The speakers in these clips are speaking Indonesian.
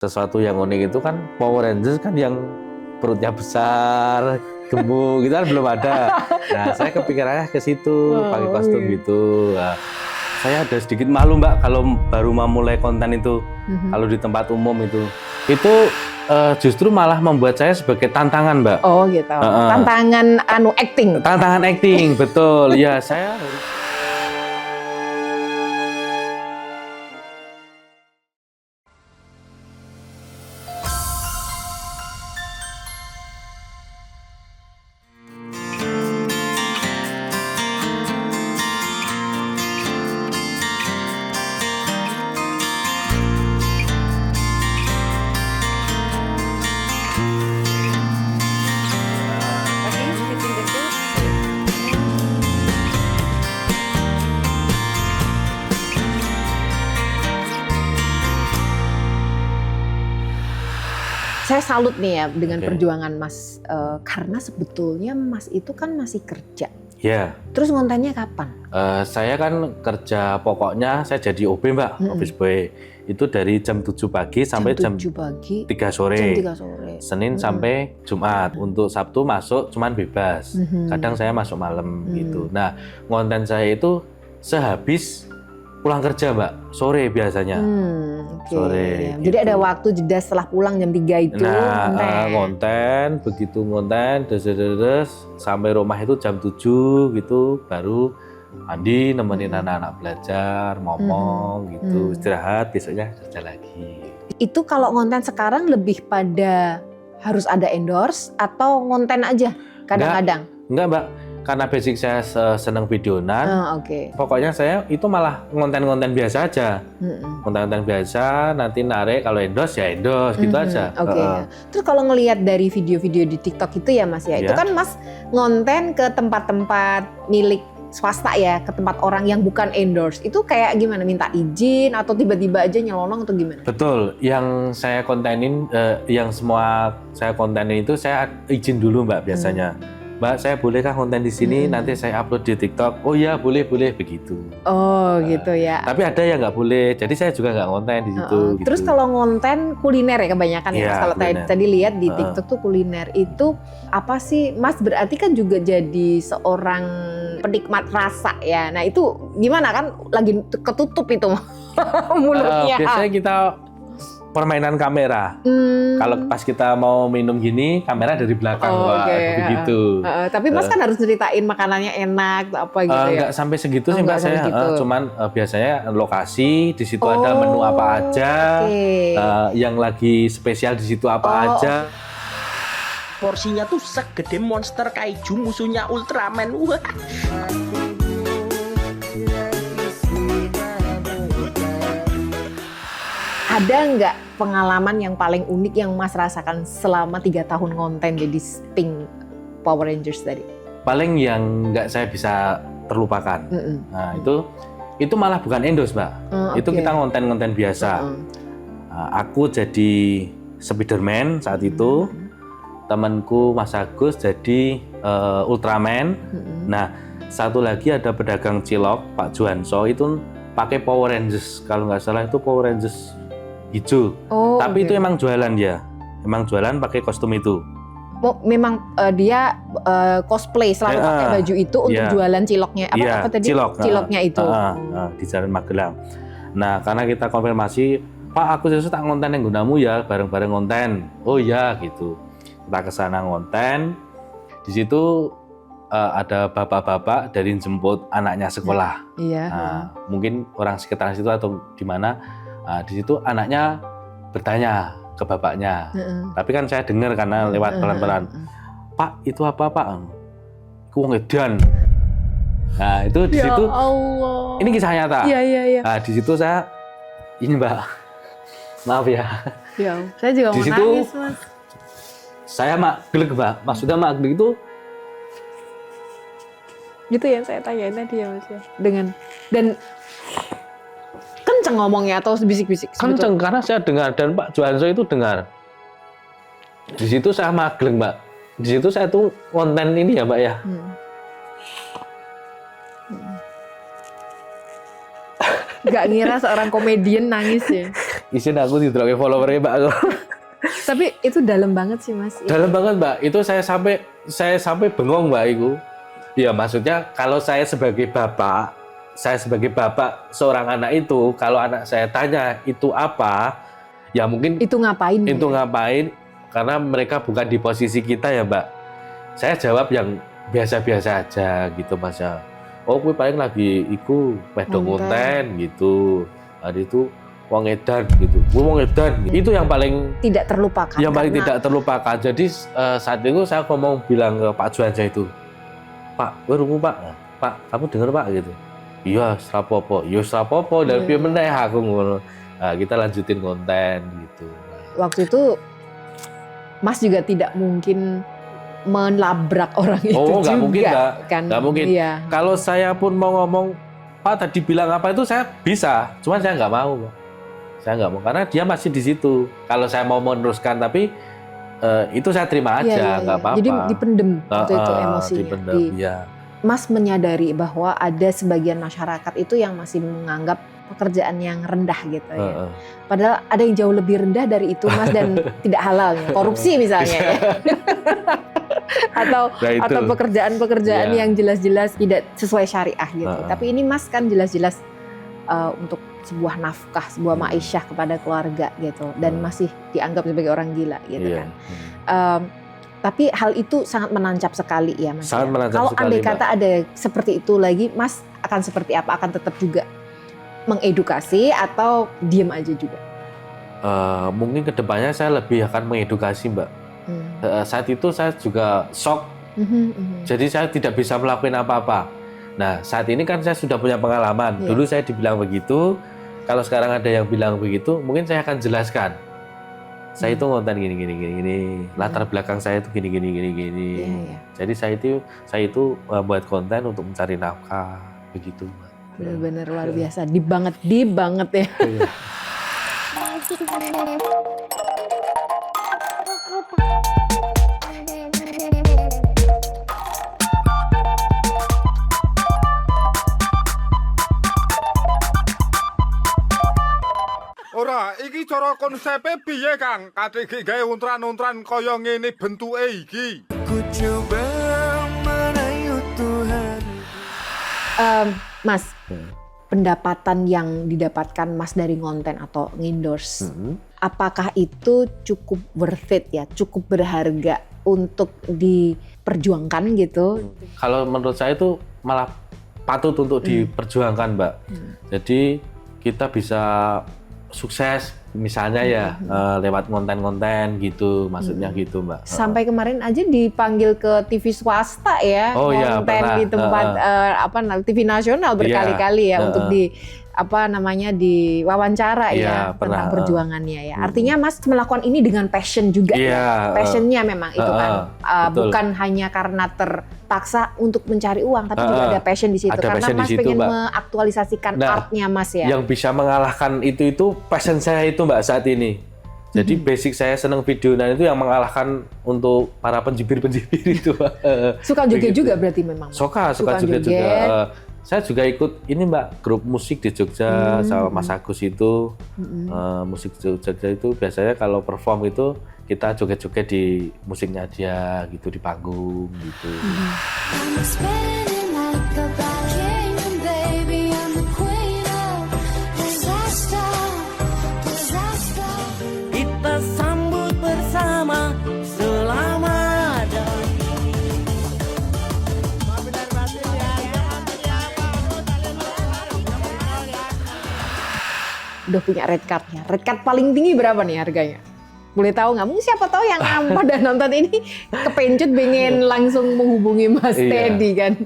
Sesuatu yang unik itu kan Power Rangers kan yang perutnya besar, gemuk gitu kan belum ada. Nah, saya kepikirannya ke situ, pakai kostum gitu. Nah, saya ada sedikit malu Mbak kalau baru mau mulai konten itu, kalau di tempat umum itu justru malah membuat saya sebagai tantangan Mbak. Oh gitu, tantangan acting. Tantangan acting, betul. Ya saya. Saya salut nih ya dengan perjuangan Mas, karena sebetulnya Mas itu kan masih kerja. Ya. Terus ngontennya kapan? Saya kan kerja pokoknya saya jadi OB Mbak, office boy. Itu dari jam 7 pagi sampai jam 3 sore. Jam 3 sore. Senin sampai Jumat. Untuk Sabtu masuk cuman bebas. Kadang saya masuk malam gitu. Nah, konten saya itu sehabis pulang kerja Mbak, sore biasanya. Sore. Jadi ada waktu jeda setelah pulang jam 3 itu. Nah, konten, begitu konten, des sampai rumah itu jam 7 gitu, baru mandi, nemenin anak-anak belajar, ngomong gitu, istirahat, besoknya kerja lagi. Itu kalau konten sekarang lebih pada harus ada endorse atau konten aja kadang-kadang? Enggak Mbak. Karena basic saya seneng videonan, pokoknya saya itu malah konten-konten biasa aja, konten-konten biasa, nanti narik kalau endorse ya endorse gitu aja. Terus kalau ngelihat dari video-video di TikTok itu ya Mas ya, itu kan Mas ngonten ke tempat-tempat milik swasta ya, ke tempat orang yang bukan endorse, itu kayak gimana, minta izin atau tiba-tiba aja nyelonong atau gimana? Betul, yang saya kontenin, yang semua saya kontenin itu saya izin dulu Mbak biasanya. Mbak, saya bolehkah konten di sini? Nanti saya upload di TikTok. Oh ya, boleh begitu. Oh, gitu ya. Tapi ada yang nggak boleh. Jadi saya juga nggak konten di situ. Gitu. Terus kalau ngonten kuliner ya kebanyakan ya. Kalau tadi lihat di TikTok tuh kuliner itu apa sih, Mas? Berarti kan juga jadi seorang penikmat rasa ya. Nah itu gimana kan? Lagi ketutup itu mulutnya. Biasanya kita permainan kamera. Kalau pas kita mau minum gini, kamera dari belakang, begitu. Tapi Mas kan harus ceritain makanannya enak apa gitu ya? Enggak sampai segitu sih Mbak saya. Cuman biasanya lokasi, di situ ada menu apa aja, yang lagi spesial di situ apa aja. Porsinya tuh segede monster kaiju musuhnya Ultraman. Wah. Ada nggak pengalaman yang paling unik yang Mas rasakan selama 3 tahun konten jadi Pink Power Rangers tadi? Paling yang nggak saya bisa terlupakan. Nah itu malah bukan endorse Mbak. Itu kita konten-konten biasa. Aku jadi Spiderman saat itu. Temanku Mas Agus jadi Ultraman. Nah satu lagi ada pedagang cilok Pak Juanso itu pakai Power Rangers. Kalau nggak salah itu Power Rangers hijau, tapi itu emang jualan dia, emang jualan pakai kostum itu. Memang dia cosplay selalu pakai baju itu untuk jualan ciloknya. Apa tadi? Ciloknya itu. Di Jalan Magelang. Nah karena kita konfirmasi, Pak aku justru tak konten yang gunamu ya, bareng-bareng konten. Oh iya gitu. Kita kesana konten. Di situ ada bapak-bapak dari jemput anaknya sekolah. Nah, mungkin orang sekitar situ atau di mana. Di situ anaknya bertanya ke bapaknya, tapi kan saya dengar karena lewat pelan-pelan. Pak itu apa Pak? Itu wong edan. Nah itu di situ. Allah. Ini kisah nyata. Iya. Nah di situ saya ini Mbak, maaf ya. Ya, saya juga mau nangis Mas. Saya maglek Mbak, maksudnya maglek itu. Gitu yang saya tanyain tadi ya Mas ya. Dan kenceng ngomongnya atau bisik-bisik? Kenceng karena saya dengar dan Pak Juanso itu dengar. Di situ saya magleng Mbak. Di situ saya tuh konten ini ya Mbak ya. Gak ngira seorang komedian nangis ya. isin aku didelok follower Mbak. Tapi itu dalam banget sih Mas. Dalam banget Mbak. Itu saya sampai bengong Mbak itu. Ya maksudnya kalau saya sebagai bapak seorang anak itu, kalau anak saya tanya itu apa, ya mungkin itu ngapain? Itu ngapain? Karena mereka bukan di posisi kita ya Mbak. Saya jawab yang biasa-biasa aja gitu Mas ya. Oh, gue paling lagi iku medok konten gitu. Hari itu wong edan gitu. Gue wong edan gitu. Itu yang paling tidak terlupakan. Yang paling tidak terlupakan. Jadi saat itu saya ngomong bilang ke Pak Juanja itu, Pak, gue rungu Pak. Pak, kamu dengar Pak gitu. Iya, srapopo. Iya, srapopo. Dan piye meneh aku ngono. Nah, kita lanjutin konten gitu. Waktu itu Mas juga tidak mungkin melabrak orang itu juga. Nggak mungkin, kan? Nggak mungkin. Iya. Kalau saya pun mau ngomong, Pak tadi bilang apa itu saya bisa, cuman saya nggak mau, Pak. Saya nggak mau karena dia masih di situ. Kalau saya mau meneruskan, tapi itu saya terima aja, nggak apa-apa. Jadi dipendem waktu itu emosinya. Dipendem, ya. Mas menyadari bahwa ada sebagian masyarakat itu yang masih menganggap pekerjaan yang rendah gitu ya. Padahal ada yang jauh lebih rendah dari itu Mas dan tidak halalnya, korupsi misalnya ya. atau pekerjaan-pekerjaan yang jelas-jelas tidak sesuai syariah gitu. Tapi ini Mas kan jelas-jelas untuk sebuah nafkah, sebuah ma'isyah kepada keluarga gitu dan masih dianggap sebagai orang gila gitu kan. Tapi hal itu sangat menancap sekali ya Mas. Sangat menancap kalau sekali, andai kata ada seperti itu lagi, Mas akan seperti apa? Akan tetap juga mengedukasi atau diem aja juga? Mungkin kedepannya saya lebih akan mengedukasi Mbak. Saat itu saya juga shock, jadi saya tidak bisa melakukan apa-apa. Nah saat ini kan saya sudah punya pengalaman. Dulu saya dibilang begitu, kalau sekarang ada yang bilang begitu, mungkin saya akan jelaskan. Saya itu ngonten gini, latar belakang saya itu gini. Jadi saya itu buat konten untuk mencari nafkah, begitu. Benar-benar luar biasa, deep banget ya. Ora, iki cara konsepe piye Kang? Kate iki gawe untran-untran kaya ngene bentuke iki. Ku coba merayu Tuhan. Mas, pendapatan yang didapatkan Mas dari konten atau endorse, apakah itu cukup worth it ya, cukup berharga untuk diperjuangkan gitu? Kalau menurut saya itu malah patut untuk diperjuangkan Mbak. Jadi kita bisa sukses misalnya ya lewat konten-konten gitu, maksudnya gitu Mbak. Sampai kemarin aja dipanggil ke TV swasta ya, konten di tempat TV nasional berkali-kali ya untuk diwawancara ya tentang perjuangannya ya. Artinya Mas melakukan ini dengan passion juga ya. Passionnya memang itu kan bukan hanya karena terpaksa untuk mencari uang, tapi juga ada passion di situ karena Mas pengen mengaktualisasikan artnya Mas ya. Yang bisa mengalahkan itu passion saya itu Mbak saat ini. Jadi basic saya senang videoan itu yang mengalahkan untuk para penjibir-penjibir itu. Suka joget juga berarti memang. Suka joget juga. Saya juga ikut ini Mbak, grup musik di Jogja sama Mas Agus itu. Musik Jogja itu biasanya kalau perform itu kita joget-joget di musiknya dia gitu, di panggung gitu. Kita sambut bersama selamanya. Udah punya red card-nya. Red card paling tinggi berapa nih harganya? Boleh tahu nggak? Mungkin siapa tahu yang pada nonton ini kepencut pengen langsung menghubungi Mas Teddy kan?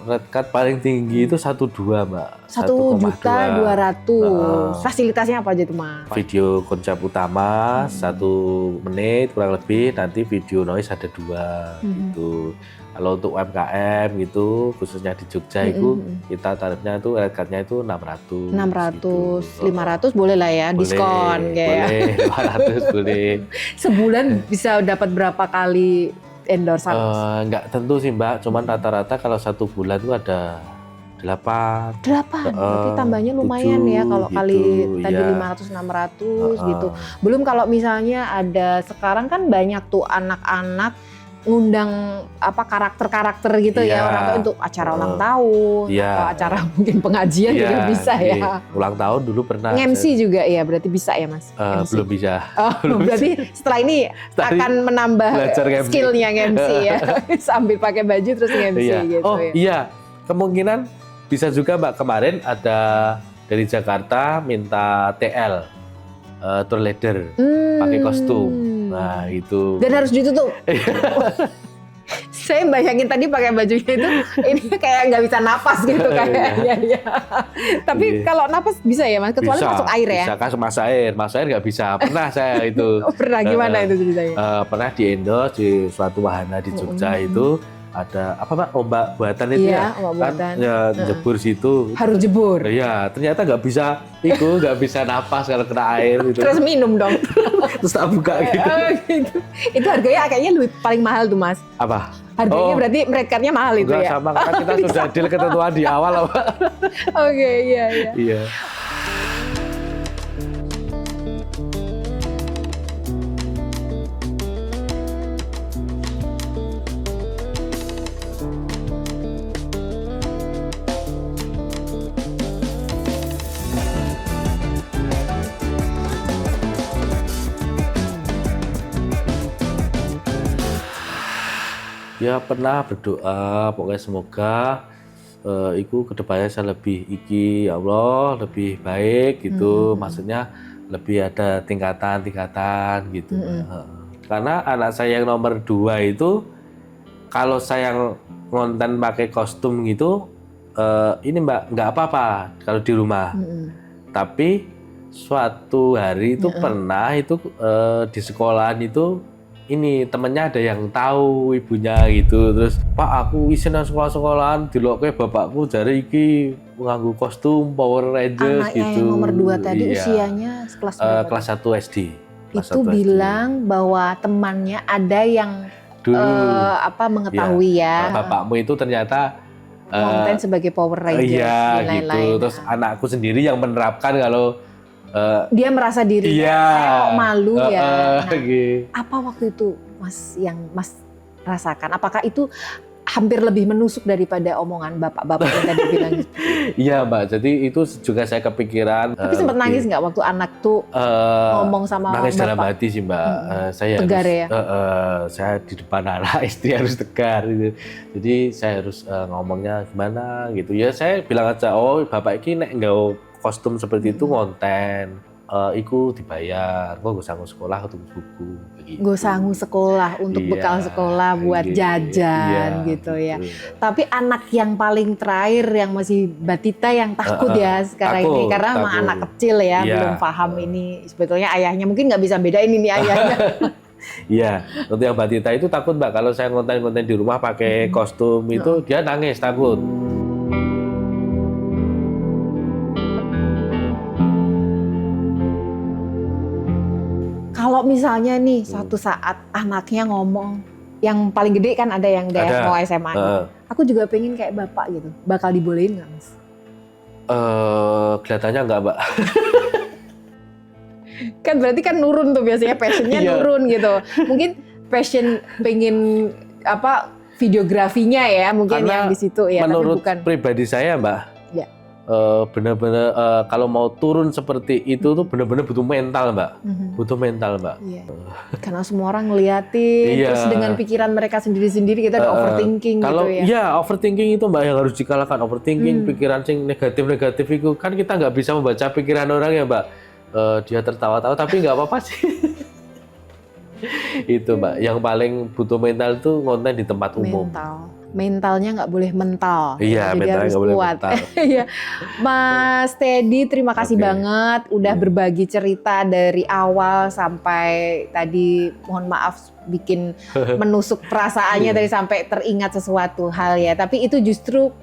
Red card paling tinggi itu 1,2 Mbak. 1.200.000. Fasilitasnya apa aja tuh Mas? Video konsep utama 1 menit kurang lebih, nanti video noise ada 2 gitu. Kalau untuk UMKM gitu, khususnya di Jogja itu kita tarifnya itu red card-nya itu 600. 600, gitu. 500 boleh lah ya, diskon kayak. Boleh, 500 boleh. Sebulan bisa dapat berapa kali endorse? Nggak tentu sih Mbak, cuman rata-rata kalau 1 bulan itu ada 8. Berarti tambahnya lumayan 7 ya kalau gitu, kali tadi iya. 500-600 gitu. Belum kalau misalnya ada sekarang kan banyak tuh anak-anak ngundang apa karakter-karakter gitu Iya. ya orang tua untuk acara ulang tahun Iya. atau acara mungkin pengajian Iya, juga bisa ya. Ulang tahun dulu pernah. MC juga ya berarti bisa ya Mas? MC. Belum bisa. Oh, berarti setelah ini Setelah ini akan menambah belajar MC. skillnya MC ya. Sambil pakai baju terus MC Iya. gitu Oh ya. iya, kemungkinan bisa juga Mbak. Kemarin ada dari Jakarta minta TL, tour leader, pakai kostum. Nah itu. Dan harus ditutup. Saya bayangin tadi pakai bajunya itu, ini kayak nggak bisa napas gitu kayaknya. Ya. Tapi Iya. kalau napas bisa ya Mas, kecuali Bisa, masuk air ya. Bisa kan masuk air nggak bisa. Pernah saya itu. Oh, pernah gimana itu ceritanya? Pernah di endorse di suatu wahana di Jogja itu ada apa Pak, ombak buatan itu Iya, ya, ombak kan buatan. ya jebur situ. Harus jebur. Iya, ternyata nggak bisa napas kalau kena air gitu. Terus minum dong. Terus tak buka gitu. Oh, gitu. Itu harganya kayaknya lebih paling mahal tuh Mas. Apa? Harganya berarti merekatnya mahal itu Enggak ya. sama, kan kita sudah deal ketentuan di awal loh Pak. Oke, iya. Iya. Ya pernah berdoa pokoknya semoga iku kedepannya saya lebih ya Allah lebih baik gitu, maksudnya lebih ada tingkatan gitu. Karena anak saya yang nomor 2 itu kalau saya ngonten pakai kostum gitu ini Mbak nggak apa-apa kalau di rumah. Tapi suatu hari itu pernah itu di sekolahan itu ini temennya ada yang tahu ibunya gitu, terus Pak aku isin nang sekolah-sekolahan dilokke bapakku jare iki nganggo kostum Power Rangers Anaknya gitu. yang nomor 2 tadi Iya. usianya kelas berapa? Kelas 1 SD. Kelas Itu 1 SD. bilang bahwa temannya ada yang Dulu mengetahui ya. bapakmu itu ternyata konten sebagai Power Rangers iya dan gitu. lain-lain. Terus anakku sendiri yang menerapkan kalau Dia merasa dirinya saya kok malu ya. Nah, gitu. apa waktu itu Mas yang Mas rasakan? Apakah itu hampir lebih menusuk daripada omongan bapak-bapak yang tadi bilang gitu? Iya Mbak, jadi itu juga saya kepikiran. Tapi sempat nangis nggak waktu anak tuh ngomong sama nangis dalam bapak? hati sih Mbak. Saya Tegar harus, ya? saya di depan anak istri harus tegar gitu. Jadi saya harus ngomongnya gimana gitu. Ya saya bilang aja, oh bapak ini nek nggawa kostum seperti itu konten. Iku dibayar, kok gak sanggup sekolah untuk buku begitu. Gue sanggup sekolah untuk Iya, bekal sekolah buat gitu. jajan Iya, gitu ya. gitu. Tapi anak yang paling terakhir yang masih batita yang takut ya sekarang ini karena memang takut. anak kecil ya, Iya. belum paham ini sebetulnya ayahnya mungkin nggak bisa bedain ini ayahnya. Iya, untuk yang batita itu takut Mbak, kalau saya konten-konten di rumah pakai kostum itu dia nangis takut. Kalau misalnya nih suatu saat anaknya ngomong, yang paling gede kan ada yang udah Ada. mau SMA. Aku juga pengen kayak bapak gitu. Bakal dibolehin nggak Mas? Kelihatannya enggak Mbak. Kan berarti kan nurun tuh biasanya passionnya Iya. nurun gitu. Mungkin passion pengen apa videografinya ya mungkin Karena yang di situ ya. Menurut tapi bukan. pribadi saya Mbak, Ya. benar-benar kalau mau turun seperti itu tuh benar-benar butuh mental Mbak. Mhm. Butuh mental Mbak. Iya. Karena semua orang ngeliatin, Iya. terus dengan pikiran mereka sendiri-sendiri kita ada overthinking Kalau gitu ya. iya overthinking itu Mbak yang harus dikalahkan. Overthinking, pikiran sing negatif-negatif itu kan kita nggak bisa membaca pikiran orang ya Mbak. Dia tertawa-tawa tapi nggak apa-apa sih. Itu Mbak, yang paling butuh mental itu konten di tempat umum. Mentalnya nggak boleh mental. Iya, Jadi mentalnya harus nggak boleh kuat. mental. Iya. Mas Teddy, terima kasih Oke. banget udah berbagi cerita dari awal sampai tadi, mohon maaf bikin menusuk perasaannya Iya. dari sampai teringat sesuatu hal ya. Tapi itu justru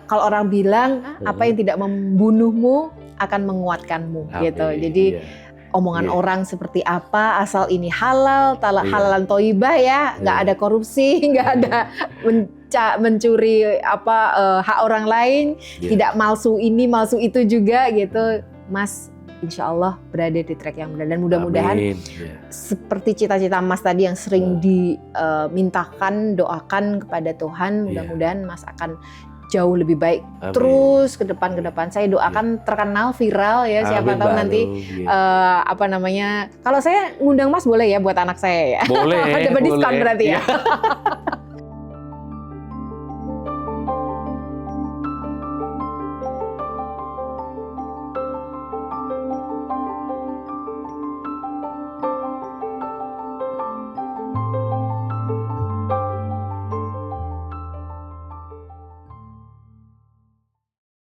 kalau orang bilang apa yang tidak membunuhmu akan menguatkanmu gitu. Oke, Jadi iya. omongan Iya. orang seperti apa, asal ini halal, Iya. halalan toibah ya, nggak Iya. ada korupsi, nggak ada mencuri hak orang lain, tidak malsu ini, malsu itu juga gitu. Mas, insya Allah berada di track yang benar dan mudah-mudahan seperti cita-cita Mas tadi yang sering dimintakan, doakan kepada Tuhan, mudah-mudahan Mas akan jauh lebih baik. Terus ke depan. Saya doakan terkenal, viral ya. Siapa tahu nanti kalau saya ngundang Mas boleh ya buat anak saya ya. Boleh. Dapat diskon berarti ya.